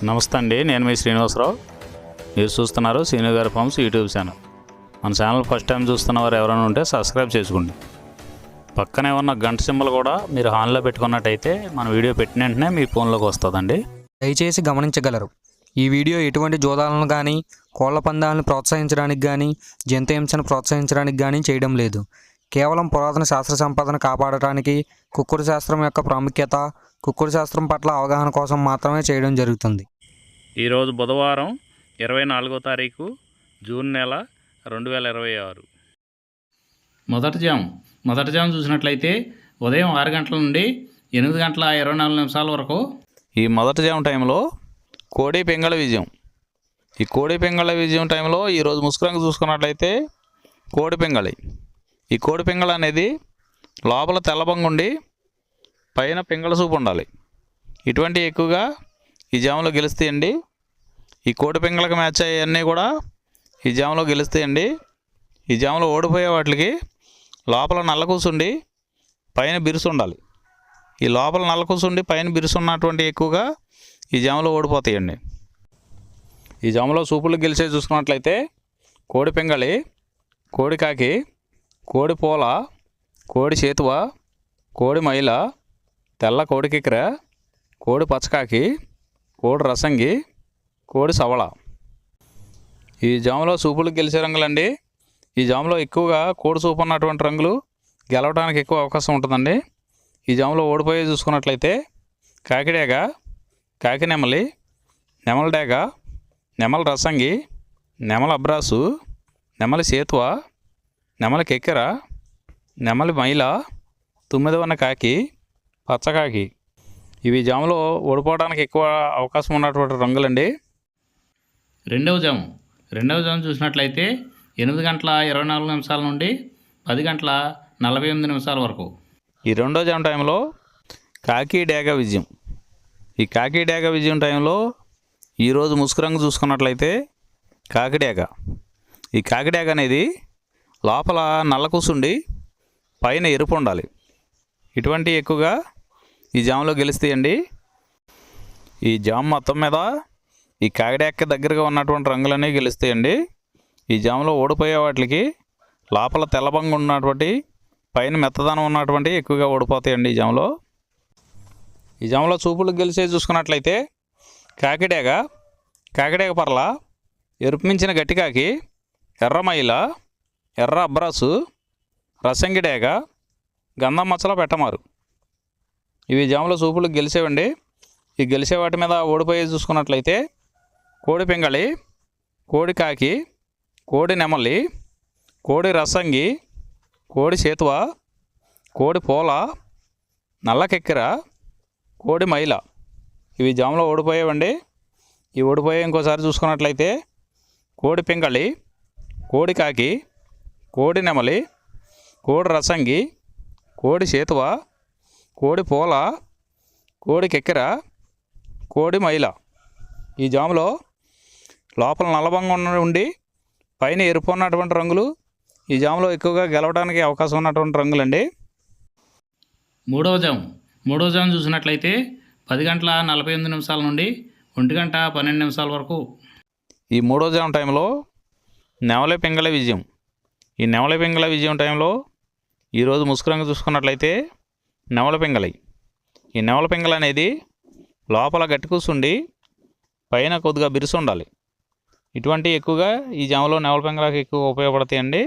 నమస్తే అండి, నేను మీ శ్రీనివాసరావు. మీరు చూస్తున్నారు శ్రీను గారి ఫార్మ్స్ యూట్యూబ్ ఛానల్. మన ఛానల్ ఫస్ట్ టైం చూస్తున్న వారు ఎవరైనా ఉంటే సబ్స్క్రైబ్ చేసుకోండి. పక్కనే ఉన్న గంట సింబల్ కూడా మీరు ఆన్లో పెట్టుకున్నట్టయితే మన వీడియో పెట్టిన వెంటనే మీ ఫోన్లోకి వస్తుందండి. దయచేసి గమనించగలరు, ఈ వీడియో ఎటువంటి జోదాలను కానీ కోళ్ల పందాలను ప్రోత్సహించడానికి కానీ జంతు హింసను ప్రోత్సహించడానికి కానీ చేయడం లేదు. కేవలం పురాతన శాస్త్ర సంపదను కాపాడటానికి, కుక్కుడు శాస్త్రం యొక్క ప్రాముఖ్యత, కుక్కుడు శాస్త్రం పట్ల అవగాహన కోసం మాత్రమే చేయడం జరుగుతుంది. ఈరోజు బుధవారం 24వ తారీఖు జూన్ నెల 2026. మొదటి జాము చూసినట్లయితే ఉదయం 6 గంటల నుండి 8 గంటల 24 నిమిషాల వరకు ఈ మొదటి జాము టైంలో కోడి పెంగళ విజయం. ఈ కోడి పెంగళ విజయం టైంలో ఈరోజు ముసుకురంగు చూసుకున్నట్లయితే కోడి పెంగళి. ఈ కోడి పెంగళ అనేది లోపల తెల్లబంగుండి పైన పెంగళ సూపు ఉండాలి. ఇటువంటి ఎక్కువగా ఈ జాములో గెలుస్తాయండి. ఈ కోడి పెంగళకు మ్యాచ్ అయ్యన్నీ కూడా ఈ జాములో గెలుస్తాయండి. ఈ జాములో ఓడిపోయే వాటికి లోపల నల్ల కూసుండి పైన బిరుసు ఉండాలి. ఈ లోపల నల్ల కూసుండి పైన బిరుసు ఉన్నటువంటి ఎక్కువగా ఈ జాములో ఓడిపోతాయండి. ఈ జాములో సూపులు గెలిచే చూసుకున్నట్లయితే కోడి పెంగళి, కోడి కాకి, కోడి పోల, కోడి చేతువ, కోడి మైల, తెల్ల కోడి కిక్కెర, కోడి పచ్చకాకి, కోడి రసంగి, కోడి సవళ. ఈ జాములో సూపులు గెలిచే రంగులండి. ఈ జాములో ఎక్కువగా కోడి సూపు ఉన్నటువంటి రంగులు గెలవడానికి ఎక్కువ అవకాశం ఉంటుందండి. ఈ జాములో ఓడిపోయే చూసుకున్నట్లయితే కాకిడేగ, కాకి నెమలి, నెమల డేగ, నెమల రసంగి, నెమల అబ్రాసు, నెమలి సేతువ, నెమలి కెక్కెర, నెమలి మైల, తుమ్మిదవన్న కాకి, పచ్చకాకి. ఇవి జాములో ఓడిపోవడానికి ఎక్కువ అవకాశం ఉన్నటువంటి రంగులండి. రెండవ జాము చూసినట్లయితే 8 గంటల 24 నిమిషాల నుండి 10 గంటల 48 నిమిషాల వరకు ఈ రెండో జాము టైంలో కాకి డేగ విజయం. ఈ కాకి డేగ విజయం టైంలో ఈరోజు ముసుకురంగు చూసుకున్నట్లయితే కాకిడేగ. ఈ కాకిడేగ అనేది లోపల నల్ల కూసుండి పైన ఎరుపు ఉండాలి. ఇటువంటి ఎక్కువగా ఈ జాములో గెలుస్తాయండి. ఈ జాము మొత్తం మీద ఈ కాకిడేగకి దగ్గరగా ఉన్నటువంటి రంగులన్నీ గెలుస్తాయండి. ఈ జాములో ఓడిపోయే వాటికి లోపల తెల్లబంగు ఉన్నటువంటి పైన మెత్తదనం ఉన్నటువంటి ఎక్కువగా ఓడిపోతాయండి. ఈ జాములో చూపులు గెలిచే చూసుకున్నట్లయితే కాకిడేగ, కాకిడేగ పర్ల, ఎరుపు మించిన గట్టికాకి, ఎర్రమైల, ఎర్ర అబ్రాసు, రసంగిడేగ, గంధం మచ్చల పెట్టమారు. ఇవి జాములో సూపులు గెలిచేవండి. ఈ గెలిచే వాటి మీద ఓడిపోయి చూసుకున్నట్లయితే కోడి పెంగళి, కోడి కాకి, కోడి నెమలి, కోడి రసంగి, కోడి చేతువ, కోడి పోల, నల్ల కెక్కెర, కోడి మైల. ఇవి జాములో ఓడిపోయేవండి. ఈ ఓడిపోయే ఇంకోసారి చూసుకున్నట్లయితే కోడి పెంగళి, కోడి కాకి, కోడి నెమలి, కోడి రసంగి, కోడి చేతువ, కోడి పోల, కోడి కెక్కెర, కోడి మైల. ఈ జాములో లోపల నల్లబంగా ఉండి పైన ఎరుపు ఉన్నటువంటి రంగులు ఈ జాములో ఎక్కువగా గెలవడానికి అవకాశం ఉన్నటువంటి రంగులండి. మూడవ జాము చూసినట్లయితే 10 గంటల 48 నిమిషాల నుండి 1 గంట 12 నిమిషాల వరకు ఈ మూడో జాము టైంలో నెమలి పెంగళ విజయం. ఈ నెమలి పెంగళ విజయం టైంలో ఈరోజు ముసుకురంగు చూసుకున్నట్లయితే నెమల పెంగళి. ఈ నెమల పెంగళ అనేది లోపల గట్టి కూసుండి పైన కొద్దిగా బిరుసు ఉండాలి. ఇటువంటి ఎక్కువగా ఈ జాములో నెమల పెంగళకి ఎక్కువ ఉపయోగపడతాయండి.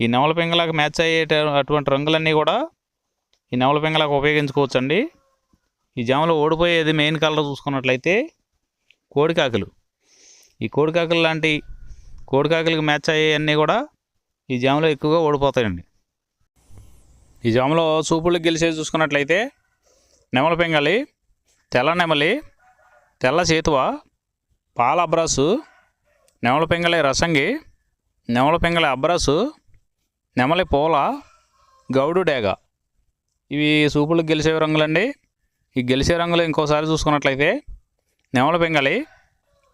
ఈ నెమల పెంగళకి మ్యాచ్ అయ్యే అటువంటి రంగులన్నీ కూడా ఈ నెమల పెంగళకి ఉపయోగించుకోవచ్చండి. ఈ జాములో ఓడిపోయేది మెయిన్ కలర్ చూసుకున్నట్లయితే కోడికాకులు. ఈ కోడికాకులు లాంటి కోడికాకులకి మ్యాచ్ అయ్యేవన్నీ కూడా ఈ జాములో ఎక్కువగా ఓడిపోతాయండి. ఈ జాములో సూపులకు గెలిచేది చూసుకున్నట్లయితే నెమల పెంగళి, తెల్ల నెమలి, తెల్ల చేతువ, పాల అబ్రాసు, నెమల పెంగళి రసంగి, నెమల పెంగళి అబ్రాసు, నెమలి పోల, గౌడు డేగ. ఇవి సూపులకు గెలిచే రంగులండి. ఈ గెలిచే రంగులు ఇంకోసారి చూసుకున్నట్లయితే నెమల పెంగళి,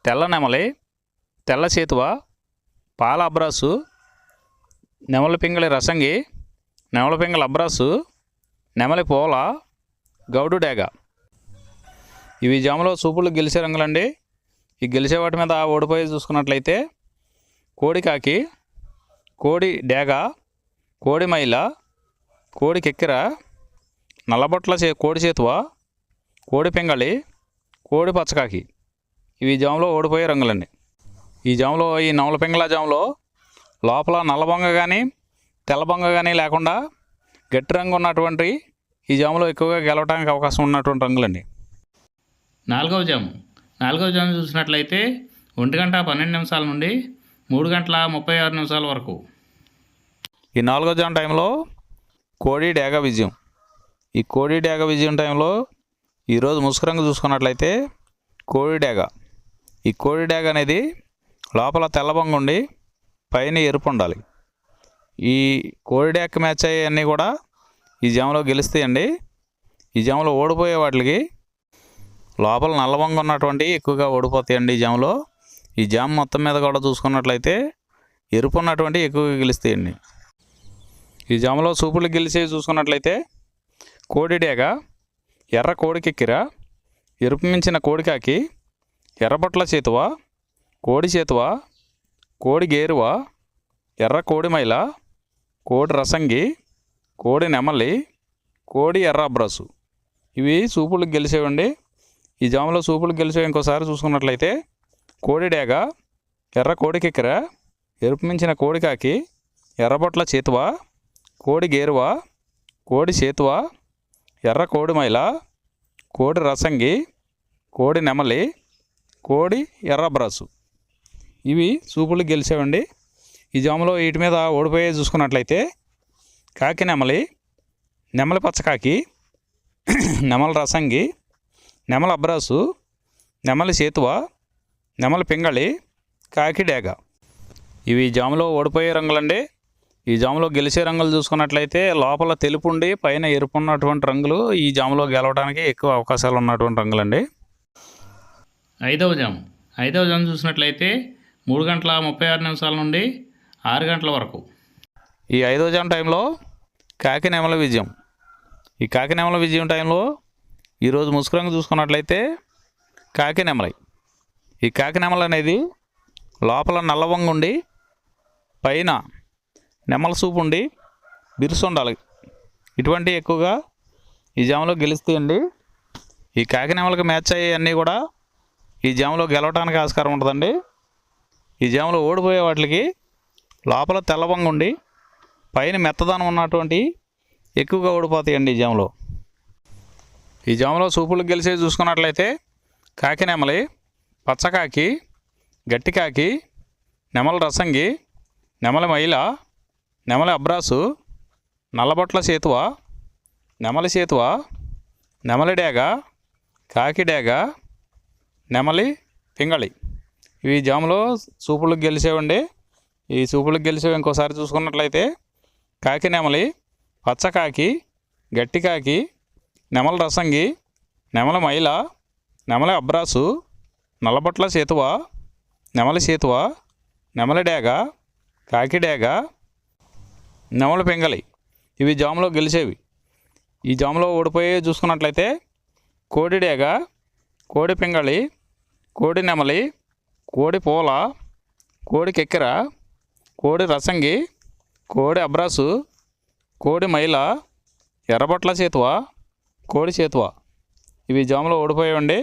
తెల్ల నెమలి, తెల్ల చేతువ, పాల అబ్రాసు, నెమల పెంగళి రసంగి, నెమల పెంగళి అబ్రాసు, నెమలి పోల, గౌడు డేగ. ఇవి జాములో సూపులు గెలిచే రంగులండి. ఈ గెలిచే వాటి మీద ఓడిపోయి చూసుకున్నట్లయితే కోడి కాకి, కోడి డేగ, కోడి మైల, కోడి కెక్కెర, నల్లబొట్ల కోడి చేతువ, కోడి పింగళి, కోడి పచ్చకాకి. ఇవి జాములో ఓడిపోయే రంగులండి. ఈ జాములో ఈ నవల పింగళ జాములో లోపల నల్లబొంగ కానీ తెల్లబొంగ కానీ లేకుండా గట్టి రంగు ఉన్నటువంటి ఈ జాములో ఎక్కువగా గెలవడానికి అవకాశం ఉన్నటువంటి రంగులండి. నాలుగవ జాము చూసినట్లయితే 1:12 నుండి 3:36 వరకు. ఈ 4వ జాము టైంలో కోడి డేగ విజయం. ఈ కోడి డేగ విజయం టైంలో ఈరోజు ముసుగు రంగు చూసుకున్నట్లయితే కోడి డేగ. ఈ కోడి డేగ అనేది లోపల తెల్లబొంగ ఉండి పైన ఎరుపు ఉండాలి. ఈ కోడి డేగ మ్యాచ్ అయ్యేవన్నీ కూడా ఈ జాములో గెలుస్తాయండి. ఈ జాములో ఓడిపోయే వాటికి లోపల నల్లబొంగ ఉన్నటువంటి ఎక్కువగా ఓడిపోతాయండి. ఈ జాములో ఈ జామ్ మొత్తం మీద కూడా చూసుకున్నట్లయితే ఎరుపు ఉన్నటువంటి ఎక్కువగా గెలుస్తాయండి. ఈ జాములో సూపులు గెలిచేవి చూసుకున్నట్లయితే కోడి డేగ, ఎర్ర కోడి కెక్కెర, ఎరుపు మించిన కోడికాకి, ఎర్రబొట్ల చేతువ, కోడి చేతువ, కోడి గేరువ, ఎర్ర కోడి మైల, కోడి రసంగి, కోడి నెమలి, కోడి ఎర్ర అబ్రసు. ఇవి సూపులకు గెలిచేవండి. ఈ జాములో సూపులకు గెలిచేవి ఇంకోసారి చూసుకున్నట్లయితే కోడి డేగ, ఎర్ర కోడి కెక్కెర, ఎరుపు మించిన కోడికాకి, ఎర్రబొట్ల చేతువ, కోడి గేరువ, కోడి చేతువ, ఎర్ర కోడి మైల, కోడి రసంగి, కోడి నెమలి, కోడి ఎర్ర బ్రసు. ఇవి సూపులకు గెలిచేవండి. ఈ జాములో వీటి మీద ఓడిపోయే చూసుకున్నట్లయితే కాకి నెమలి, నెమలి పచ్చకాకి, నెమలి రసంగి, నెమలి అబ్రాసు, నెమలి చేతువ, నెమలి పింగళి, కాకి డేగ. ఇవి జాములో ఓడిపోయే రంగులండి. ఈ జాములో గెలిచే రంగులు చూసుకున్నట్లయితే లోపల తెలుపు ఉండి పైన ఎరుపు ఉన్నటువంటి రంగులు ఈ జాములో గెలవడానికి ఎక్కువ అవకాశాలు ఉన్నటువంటి రంగులండి. ఐదవ జాము చూసినట్లయితే 3:36 నుండి 6 వరకు. ఈ 5వ జాము టైంలో కాకి నెమల విజయం. ఈ కాకి నెమల విజయం టైంలో ఈరోజు ముసుగు రంగు చూసుకున్నట్లయితే కాకి నెమలి. ఈ కాకి నెమల అనేది లోపల నల్లవంగ ఉండి పైన నెమల సూపు ఉండి బిరుసు ఉండాలి. ఇటువంటి ఎక్కువగా ఈ జాములో గెలుస్తాయండి. ఈ కాకి నెమలకి మ్యాచ్ అయ్యేవన్నీ కూడా ఈ జాములో గెలవడానికి ఆస్కారం ఉంటుందండి. ఈ జాములో ఓడిపోయే వాటికి లోపల తెల్లవంగ ఉండి పైన మెత్తదనం ఉన్నటువంటి ఎక్కువగా ఓడిపోతాయండి ఈ జాములో. ఈ జాములో సూపులకు గెలిచేవి చూసుకున్నట్లయితే కాకి నెమలి, పచ్చకాకి, గట్టికాకి, నెమలి రసంగి, నెమలి మైల, నెమలి అబ్రాసు, నల్లబొట్ల చేతువ, నెమలి చేతువ, నెమలి డేగ, కాకి డేగ, నెమలి పింగళి. ఇవి జాములో సూపులకు గెలిచేవండి. ఈ సూపులకు గెలిచేవి ఇంకోసారి చూసుకున్నట్లయితే కాకి నెమలి, పచ్చకాకి, గట్టికాకి, నెమలి రసంగి, నెమలి మైల, నెమలి అబ్రాసు, నల్లబొట్ల చేతువ, నెమలి చేతువ, నెమలి డేగ, కాకి డేగ, నెమలి పింగళి. ఇవి జాములో గెలిచేవి. ఈ జాములో ఓడిపోయి చూసుకున్నట్లయితే కోడి డేగ, కోడి పింగళి, కోడి నెమలి, కోడి పూల, కోడి కెక్కెర, కోడి రసంగి, కోడి అబ్రాసు, కోడి మైల, ఎర్రబొట్ల చేతువ, కోడి చేతువ. ఇవి జాములో ఓడిపోయాయండి.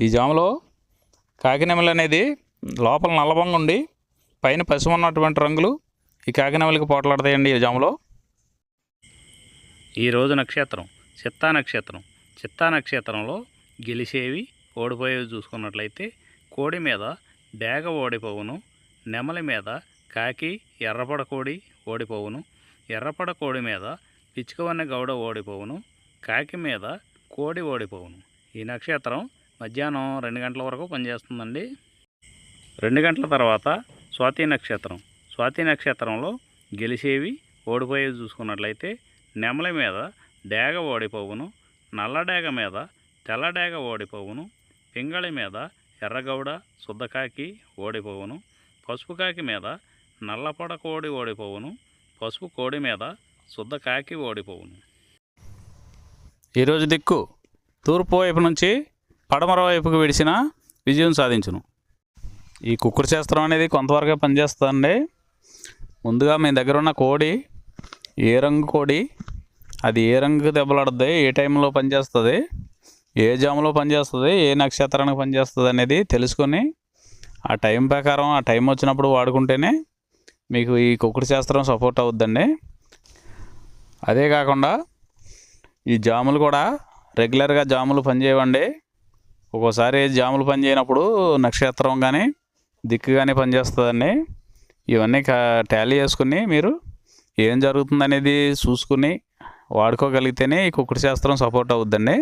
ఈ జాములో కాకి నెమలి అనేది లోపల నల్లబొంగ ఉండి పైన పసుపు ఉన్నటువంటి రంగులు ఈ కాకి నెమలికి పోట్లాడతాయండి ఈ జాములో. ఈరోజు నక్షత్రం చిత్తా నక్షత్రంలో గెలిచేవి ఓడిపోయేవి చూసుకున్నట్లయితే కోడి మీద డేగ ఓడిపోవును, నెమలి మీద కాకి ఎర్రపడ కోడి ఓడిపోవును, ఎర్రపడ కోడి మీద పిచ్చుకవన్న గౌడ ఓడిపోవును, కాకి మీద కోడి ఓడిపోవును. ఈ నక్షత్రం మధ్యాహ్నం 2 గంటల వరకు పనిచేస్తుందండి. 2 గంటల తర్వాత స్వాతి నక్షత్రంలో గెలిచేవి ఓడిపోయేవి చూసుకున్నట్లయితే నెమలి మీద డేగ ఓడిపోవును, నల్ల డేగ మీద తెల్ల డేగ ఓడిపోవును, పింగళి మీద ఎర్రగౌడ శుద్ధకాకి ఓడిపోవును, పసుపు కాకి మీద నల్లపొడ కోడి ఓడిపోవును, పసుపు కోడి మీద శుద్ధకాకి ఓడిపోవును. ఈరోజు దిక్కు తూర్పు వైపు నుంచి పడమర వైపుకు విడిచిన విజయం సాధించును. ఈ కుక్కుడు శాస్త్రం అనేది కొంతవరకే పనిచేస్తుందండి. ముందుగా మీ దగ్గర ఉన్న కోడి ఏ రంగు కోడి, అది ఏ రంగుకి దెబ్బలాడుద్ది, ఏ టైంలో పనిచేస్తుంది, ఏ జాములో పనిచేస్తుంది, ఏ నక్షత్రానికి పనిచేస్తుంది అనేది తెలుసుకొని ఆ టైం ప్రకారం ఆ టైం వచ్చినప్పుడు వాడుకుంటేనే మీకు ఈ కుక్కుడు శాస్త్రం సపోర్ట్ అవుద్దండి. అదే కాకుండా ఈ జాములు కూడా రెగ్యులర్గా జాములు పనిచేయవండి. ఒక్కోసారి జాములు పనిచేయనప్పుడు నక్షత్రం కానీ దిక్కు కానీ పనిచేస్తుందండి. ఇవన్నీ టాలీ చేసుకుని మీరు ఏం జరుగుతుందనేది చూసుకుని వాడుకోగలిగితేనే ఈ కుక్కుడు శాస్త్రం సపోర్ట్ అవుద్దండి.